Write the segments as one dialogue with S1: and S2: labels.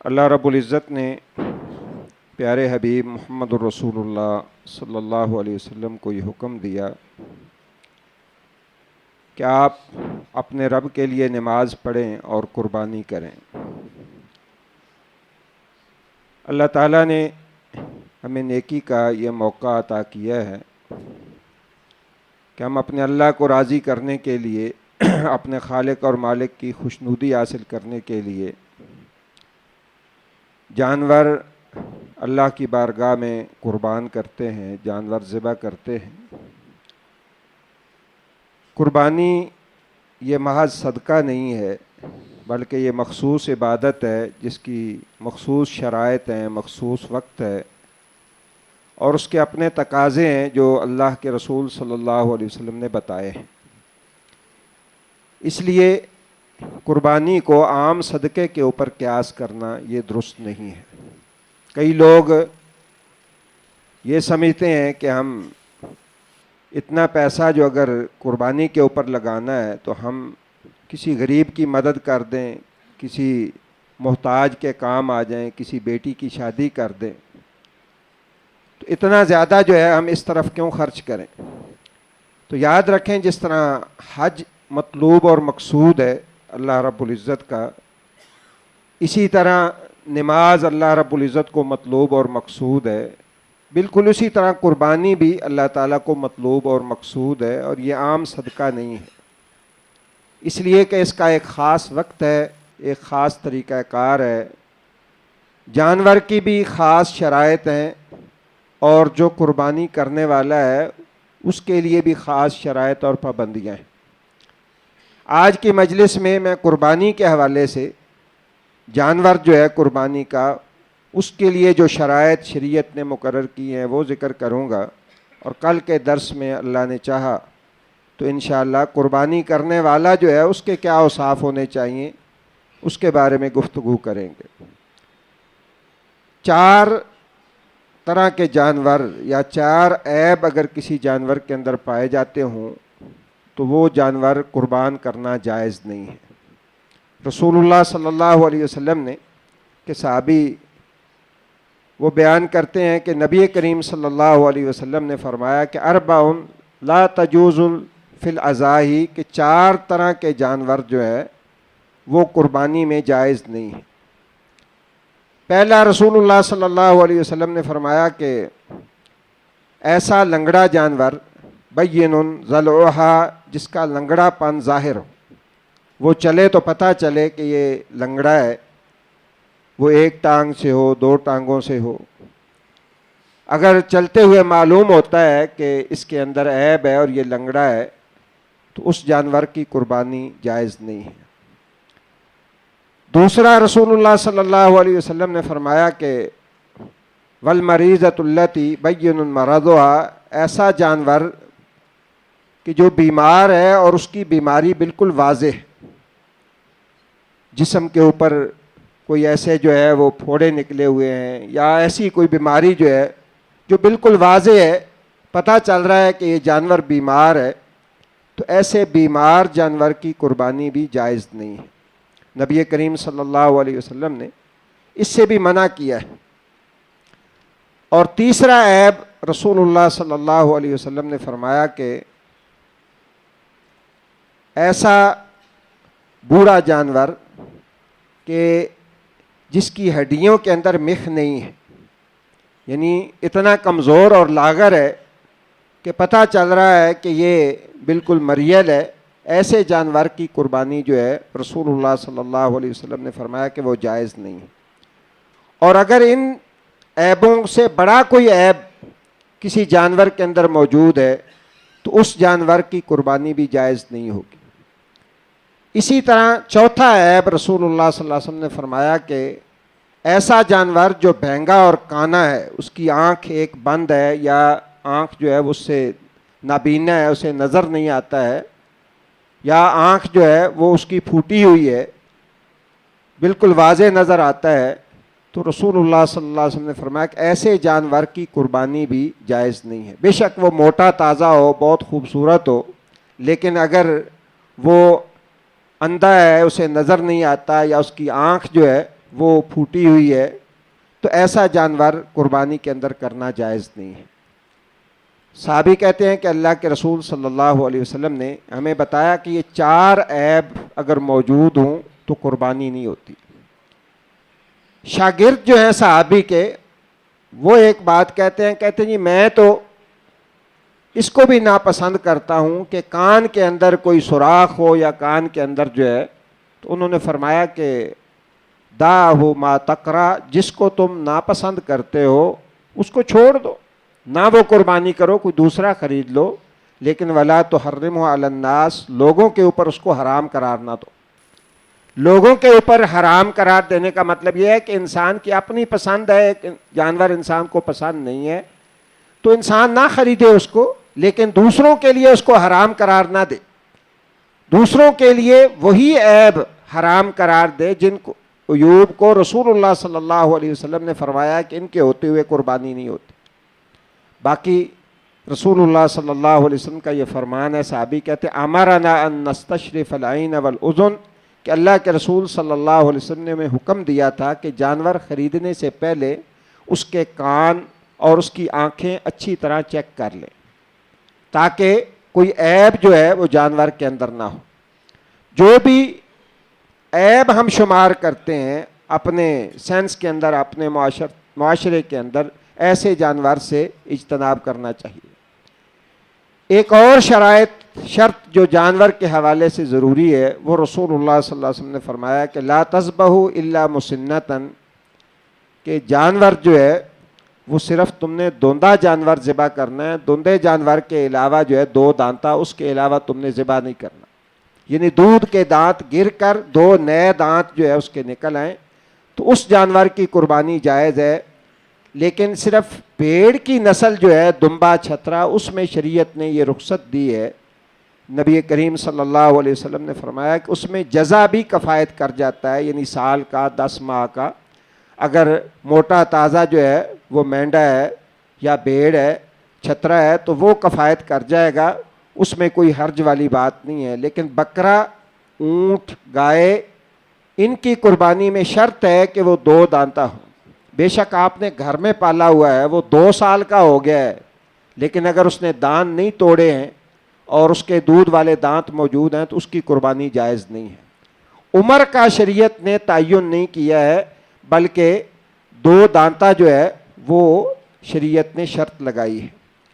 S1: اللہ رب العزت نے پیارے حبیب محمد الرسول اللہ صلی اللہ علیہ وسلم کو یہ حکم دیا کہ آپ اپنے رب کے لیے نماز پڑھیں اور قربانی کریں۔ اللہ تعالیٰ نے ہمیں نیکی کا یہ موقع عطا کیا ہے کہ ہم اپنے اللہ کو راضی کرنے کے لیے اپنے خالق اور مالک کی خوشنودی حاصل کرنے کے لیے جانور اللہ کی بارگاہ میں قربان کرتے ہیں، جانور ذبح کرتے ہیں۔ قربانی یہ محض صدقہ نہیں ہے بلکہ یہ مخصوص عبادت ہے جس کی مخصوص شرائط ہیں، مخصوص وقت ہے اور اس کے اپنے تقاضے ہیں جو اللہ کے رسول صلی اللہ علیہ وسلم نے بتائے ہیں۔ اس لیے قربانی کو عام صدقے کے اوپر قیاس کرنا یہ درست نہیں ہے۔ کئی لوگ یہ سمجھتے ہیں کہ ہم اتنا پیسہ جو اگر قربانی کے اوپر لگانا ہے تو ہم کسی غریب کی مدد کر دیں، کسی محتاج کے کام آ جائیں، کسی بیٹی کی شادی کر دیں، تو اتنا زیادہ جو ہے ہم اس طرف کیوں خرچ کریں؟ تو یاد رکھیں جس طرح حج مطلوب اور مقصود ہے اللہ رب العزت کا، اسی طرح نماز اللہ رب العزت کو مطلوب اور مقصود ہے، بالکل اسی طرح قربانی بھی اللہ تعالیٰ کو مطلوب اور مقصود ہے اور یہ عام صدقہ نہیں ہے، اس لیے کہ اس کا ایک خاص وقت ہے، ایک خاص طریقہ کار ہے، جانور کی بھی خاص شرائط ہیں اور جو قربانی کرنے والا ہے اس کے لیے بھی خاص شرائط اور پابندیاں ہیں۔ آج کی مجلس میں قربانی کے حوالے سے جانور جو ہے قربانی کا، اس کے لیے جو شرائط شریعت نے مقرر کی ہیں وہ ذکر کروں گا، اور کل کے درس میں اللہ نے چاہا تو انشاءاللہ قربانی کرنے والا جو ہے اس کے کیا اوصاف ہونے چاہیے اس کے بارے میں گفتگو کریں گے۔ 4 طرح کے جانور یا 4 عیب اگر کسی جانور کے اندر پائے جاتے ہوں تو وہ جانور قربان کرنا جائز نہیں ہے۔ رسول اللہ صلی اللہ علیہ وسلم نے کہ صحابی وہ بیان کرتے ہیں کہ نبی کریم صلی اللہ علیہ وسلم نے فرمایا کہ 4 لا تجوز فی الاضاحی، کہ 4 طرح کے جانور جو ہے وہ قربانی میں جائز نہیں ہے۔ پہلا، رسول اللہ صلی اللہ علیہ وسلم نے فرمایا کہ ایسا لنگڑا جانور بین ضلعھا، جس کا لنگڑا پن ظاہر ہو، وہ چلے تو پتہ چلے کہ یہ لنگڑا ہے، وہ 1 ٹانگ سے ہو، 2 ٹانگوں سے ہو، اگر چلتے ہوئے معلوم ہوتا ہے کہ اس کے اندر عیب ہے اور یہ لنگڑا ہے تو اس جانور کی قربانی جائز نہیں ہے۔ دوسرا، رسول اللہ صلی اللہ علیہ وسلم نے فرمایا کہ والمریضۃ التی بین مرضھا، ایسا جانور کہ جو بیمار ہے اور اس کی بیماری بالکل واضح ہے، جسم کے اوپر کوئی ایسے جو ہے وہ پھوڑے نکلے ہوئے ہیں یا ایسی کوئی بیماری جو ہے جو بالکل واضح ہے، پتہ چل رہا ہے کہ یہ جانور بیمار ہے، تو ایسے بیمار جانور کی قربانی بھی جائز نہیں ہے۔ نبی کریم صلی اللہ علیہ وسلم نے اس سے بھی منع کیا ہے۔ اور تیسرا عیب رسول اللہ صلی اللہ علیہ وسلم نے فرمایا کہ ایسا بوڑھا جانور کہ جس کی ہڈیوں کے اندر مخ نہیں ہے، یعنی اتنا کمزور اور لاغر ہے کہ پتہ چل رہا ہے کہ یہ بالکل مریل ہے، ایسے جانور کی قربانی جو ہے رسول اللہ صلی اللہ علیہ وسلم نے فرمایا کہ وہ جائز نہیں ہے۔ اور اگر ان عیبوں سے بڑا کوئی عیب کسی جانور کے اندر موجود ہے تو اس جانور کی قربانی بھی جائز نہیں ہوگی۔ اسی طرح چوتھا عیب رسول اللہ صلی اللہ علیہ وسلم نے فرمایا کہ ایسا جانور جو بہنگا اور کانا ہے، اس کی آنکھ ایک بند ہے یا آنکھ جو ہے اس سے نابینا ہے، اسے نظر نہیں آتا ہے، یا آنکھ جو ہے وہ اس کی پھوٹی ہوئی ہے، بالکل واضح نظر آتا ہے، تو رسول اللہ صلی اللہ علیہ وسلم نے فرمایا کہ ایسے جانور کی قربانی بھی جائز نہیں ہے۔ بے شک وہ موٹا تازہ ہو، بہت خوبصورت ہو، لیکن اگر وہ اندھا ہے، اسے نظر نہیں آتا، یا اس کی آنکھ جو ہے وہ پھوٹی ہوئی ہے، تو ایسا جانور قربانی کے اندر کرنا جائز نہیں ہے۔ صحابی کہتے ہیں کہ اللہ کے رسول صلی اللہ علیہ وسلم نے ہمیں بتایا کہ یہ 4 عیب اگر موجود ہوں تو قربانی نہیں ہوتی۔ شاگرد جو ہیں صحابی کے، وہ ایک بات کہتے ہیں جی میں تو اس کو بھی ناپسند کرتا ہوں کہ کان کے اندر کوئی سوراخ ہو یا کان کے اندر جو ہے، تو انہوں نے فرمایا کہ داہ ما تکرہ، جس کو تم ناپسند کرتے ہو اس کو چھوڑ دو، نہ وہ قربانی کرو، کوئی دوسرا خرید لو، لیکن ولا تحرمہ علی الناس، لوگوں کے اوپر اس کو حرام قرار نہ دو۔ لوگوں کے اوپر حرام قرار دینے کا مطلب یہ ہے کہ انسان کی اپنی پسند ہے، ایک جانور انسان کو پسند نہیں ہے تو انسان نہ خریدے اس کو، لیکن دوسروں کے لیے اس کو حرام قرار نہ دے، دوسروں کے لیے وہی عیب حرام قرار دے جن کو عیوب کو رسول اللہ صلی اللہ علیہ وسلم نے فرمایا کہ ان کے ہوتے ہوئے قربانی نہیں ہوتی۔ باقی رسول اللہ صلی اللہ علیہ وسلم کا یہ فرمان ہے، صحابی کہتے ہیں امرنا ان نستشرف العین والاذن، کہ اللہ کے رسول صلی اللہ علیہ وسلم نے ہمیں حکم دیا تھا کہ جانور خریدنے سے پہلے اس کے کان اور اس کی آنکھیں اچھی طرح چیک کر لیں، تاکہ کوئی عیب جو ہے وہ جانور کے اندر نہ ہو۔ جو بھی عیب ہم شمار کرتے ہیں اپنے سینس کے اندر، اپنے معاشرے کے اندر، ایسے جانور سے اجتناب کرنا چاہیے۔ ایک اور شرط جو جانور کے حوالے سے ضروری ہے، وہ رسول اللہ صلی اللہ علیہ وسلم نے فرمایا کہ لا تذبحوا الا مسنۃ، کہ جانور جو ہے وہ صرف تم نے دوندہ جانور ذبح کرنا ہے، دوندے جانور کے علاوہ جو ہے 2 دانتا، اس کے علاوہ تم نے ذبح نہیں کرنا، یعنی دودھ کے دانت گر کر 2 نئے دانت جو ہے اس کے نکل آئیں تو اس جانور کی قربانی جائز ہے۔ لیکن صرف بھیڑ کی نسل جو ہے دمبا چھترا، اس میں شریعت نے یہ رخصت دی ہے۔ نبی کریم صلی اللہ علیہ وسلم نے فرمایا کہ اس میں جزا بھی کفایت کر جاتا ہے، یعنی سال کا 10 ماہ کا، اگر موٹا تازہ جو ہے وہ مینڈا ہے یا بھیڑ ہے، چھترا ہے، تو وہ کفایت کر جائے گا، اس میں کوئی حرج والی بات نہیں ہے۔ لیکن بکرا، اونٹ، گائے، ان کی قربانی میں شرط ہے کہ وہ 2 دانتا ہو۔ بے شک آپ نے گھر میں پالا ہوا ہے، وہ 2 سال کا ہو گیا ہے، لیکن اگر اس نے دانت نہیں توڑے ہیں اور اس کے دودھ والے دانت موجود ہیں تو اس کی قربانی جائز نہیں ہے۔ عمر کا شریعت نے تعین نہیں کیا ہے، بلکہ 2 دانتا جو ہے وہ شریعت نے شرط لگائی ہے۔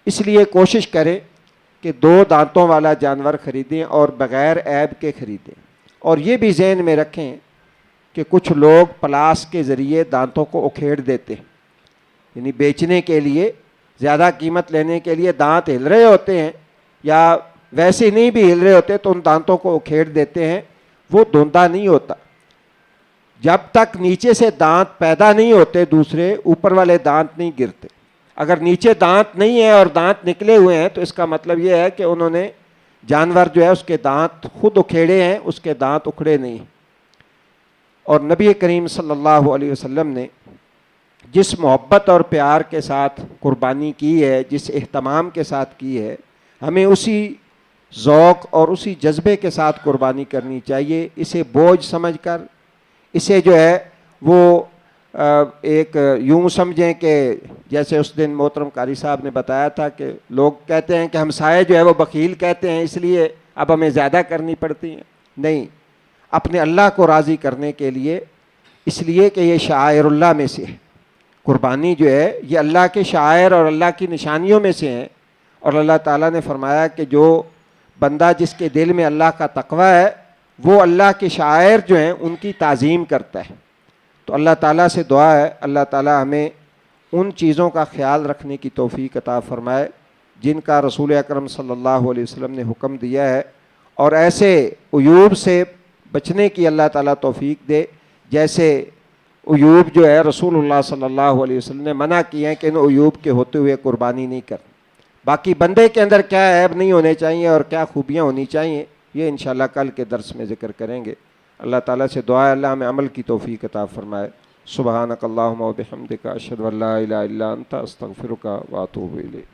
S1: اس لیے کوشش کریں کہ 2 دانتوں والا جانور خریدیں اور بغیر عیب کے خریدیں۔ اور یہ بھی ذہن میں رکھیں کہ کچھ لوگ پلاس کے ذریعے دانتوں کو اکھیڑ دیتے ہیں، یعنی بیچنے کے لیے، زیادہ قیمت لینے کے لیے دانت ہل رہے ہوتے ہیں یا ویسے نہیں بھی ہل رہے ہوتے تو ان دانتوں کو اکھیڑ دیتے ہیں، وہ دوندا نہیں ہوتا۔ جب تک نیچے سے دانت پیدا نہیں ہوتے دوسرے، اوپر والے دانت نہیں گرتے۔ اگر نیچے دانت نہیں ہے اور دانت نکلے ہوئے ہیں تو اس کا مطلب یہ ہے کہ انہوں نے جانور جو ہے اس کے دانت خود اکھیڑے ہیں، اس کے دانت اکھڑے نہیں۔ اور نبی کریم صلی اللہ علیہ وسلم نے جس محبت اور پیار کے ساتھ قربانی کی ہے، جس اہتمام کے ساتھ کی ہے، ہمیں اسی ذوق اور اسی جذبے کے ساتھ قربانی کرنی چاہیے۔ اسے بوجھ سمجھ کر، اسے جو ہے وہ ایک یوں سمجھیں کہ جیسے اس دن محترم قاری صاحب نے بتایا تھا کہ لوگ کہتے ہیں کہ ہمسائے جو ہے وہ بخیل کہتے ہیں، اس لیے اب ہمیں زیادہ کرنی پڑتی ہیں۔ نہیں، اپنے اللہ کو راضی کرنے کے لیے، اس لیے کہ یہ شعائر اللہ میں سے ہے۔ قربانی جو ہے یہ اللہ کے شعائر اور اللہ کی نشانیوں میں سے ہیں، اور اللہ تعالیٰ نے فرمایا کہ جو بندہ جس کے دل میں اللہ کا تقوی ہے وہ اللہ کے شعائر جو ہیں ان کی تعظیم کرتا ہے۔ تو اللہ تعالیٰ سے دعا ہے اللہ تعالیٰ ہمیں ان چیزوں کا خیال رکھنے کی توفیق عطا فرمائے جن کا رسول اکرم صلی اللہ علیہ وسلم نے حکم دیا ہے، اور ایسے عیوب سے بچنے کی اللہ تعالیٰ توفیق دے جیسے عیوب جو ہے رسول اللہ صلی اللہ علیہ وسلم نے منع کیے ہیں کہ ان عیوب کے ہوتے ہوئے قربانی نہیں کرنی۔ باقی بندے کے اندر کیا عیب نہیں ہونے چاہیے اور کیا خوبیاں ہونی چاہیے، یہ انشاءاللہ کل کے درس میں ذکر کریں گے۔ اللہ تعالیٰ سے دعا ہے اللہ ہمیں عمل کی توفیق عطا فرمائے۔ سبحانک اللہم و بحمدک، اشہد ان لا الہ الا انت، استغفرک و اتوب الیک۔